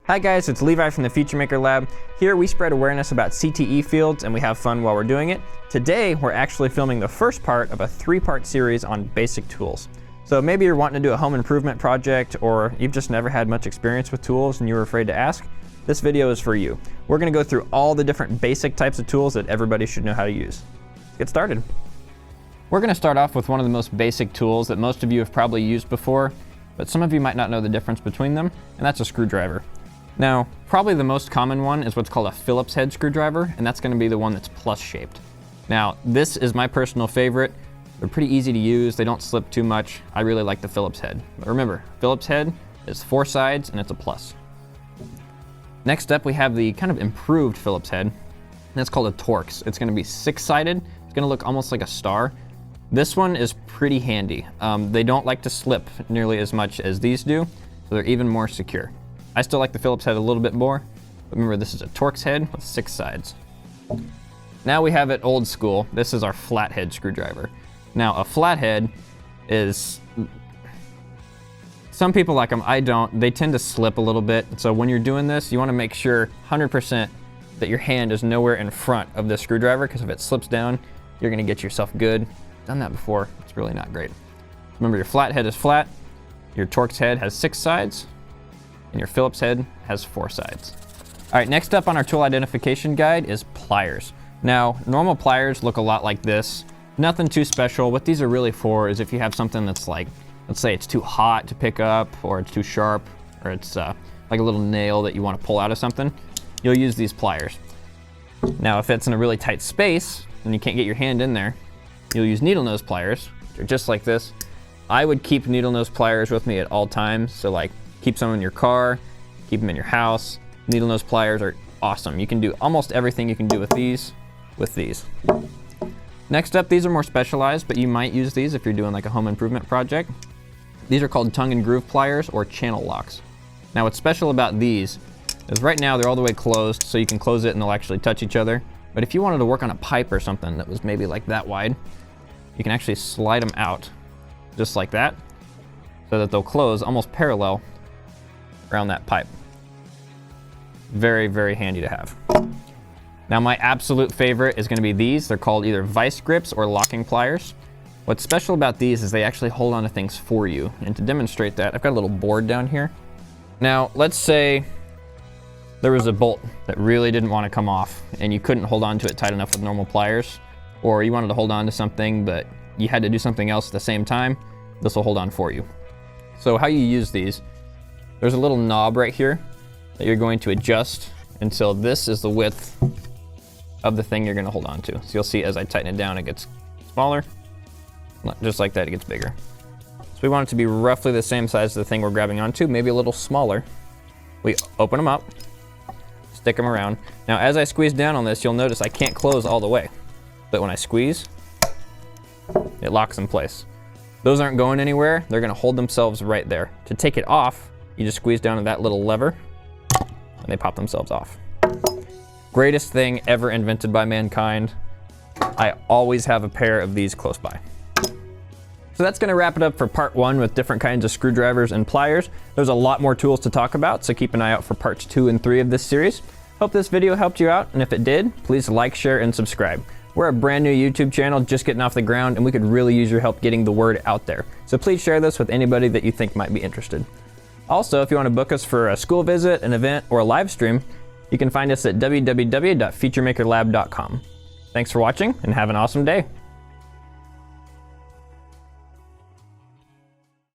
Hi guys, it's Levi from the FutureMaker Lab. Here we spread awareness about CTE fields and we have fun while we're doing it. Today we're actually filming the first part of a 3-part series on basic tools. So maybe you're wanting to do a home improvement project, or you've just never had much experience with tools and you were afraid to ask. This video is for you. We're going to go through all the different basic types of tools that everybody should know how to use. Let's get started. We're going to start off with one of the most basic tools that most of you have probably used before, but some of you might not know the difference between them, and that's a screwdriver. Now, probably the most common one is what's called a Phillips head screwdriver, and that's going to be the one that's plus shaped. Now, this is my personal favorite. They're pretty easy to use. They don't slip too much. I really like the Phillips head. But remember, Phillips head is 4 sides and it's a plus. Next up, we have the kind of improved Phillips head, and that's called a Torx. It's going to be 6-sided. It's going to look almost like a star. This one is pretty handy. They don't like to slip nearly as much as these do, so they're even more secure. I still like the Phillips head a little bit more, but remember this is a Torx head with 6 sides. Now we have it old school. This is our flathead screwdriver. Now a flathead is, some people like them, I don't. They tend to slip a little bit, so when you're doing this, you want to make sure 100% that your hand is nowhere in front of the screwdriver, because if it slips down, you're going to get yourself good. Done that before, it's really not great. Remember, your flathead is flat, your Torx head has 6 sides, and your Phillips head has 4 sides. All right, next up on our tool identification guide is pliers. Now, normal pliers look a lot like this. Nothing too special. What these are really for is if you have something that's like, let's say it's too hot to pick up, or it's too sharp, or it's like a little nail that you want to pull out of something, you'll use these pliers. Now, if it's in a really tight space and you can't get your hand in there, you'll use needle nose pliers, which are just like this. I would keep needle nose pliers with me at all times, so like, keep some in your car, keep them in your house. Needle nose pliers are awesome. You can do almost everything you can do with these. Next up, these are more specialized, but you might use these if you're doing like a home improvement project. These are called tongue and groove pliers or channel locks. Now what's special about these is right now they're all the way closed, so you can close it and they'll actually touch each other. But if you wanted to work on a pipe or something that was maybe like that wide, you can actually slide them out just like that, so that they'll close almost parallel around that pipe. Very, very handy to have. Now my absolute favorite is going to be these. They're called either vice grips or locking pliers. What's special about these is they actually hold on to things for you. And to demonstrate that, I've got a little board down here. Now let's say there was a bolt that really didn't want to come off and you couldn't hold on to it tight enough with normal pliers, or you wanted to hold on to something but you had to do something else at the same time. This will hold on for you. So how you use these, there's a little knob right here that you're going to adjust until this is the width of the thing you're going to hold on to. So you'll see as I tighten it down, it gets smaller. Just like that, it gets bigger. So we want it to be roughly the same size as the thing we're grabbing onto, maybe a little smaller. We open them up, stick them around. Now as I squeeze down on this, you'll notice I can't close all the way. But when I squeeze, it locks in place. Those aren't going anywhere. They're going to hold themselves right there. To take it off, you just squeeze down on that little lever and they pop themselves off. Greatest thing ever invented by mankind. I always have a pair of these close by. So that's going to wrap it up for part 1 with different kinds of screwdrivers and pliers. There's a lot more tools to talk about, so keep an eye out for parts 2 and 3 of this series. Hope this video helped you out, and if it did, please like, share, and subscribe. We're a brand new YouTube channel just getting off the ground, and we could really use your help getting the word out there. So please share this with anybody that you think might be interested. Also, if you want to book us for a school visit, an event, or a live stream, you can find us at www.futuremakerlab.com. Thanks for watching, and have an awesome day.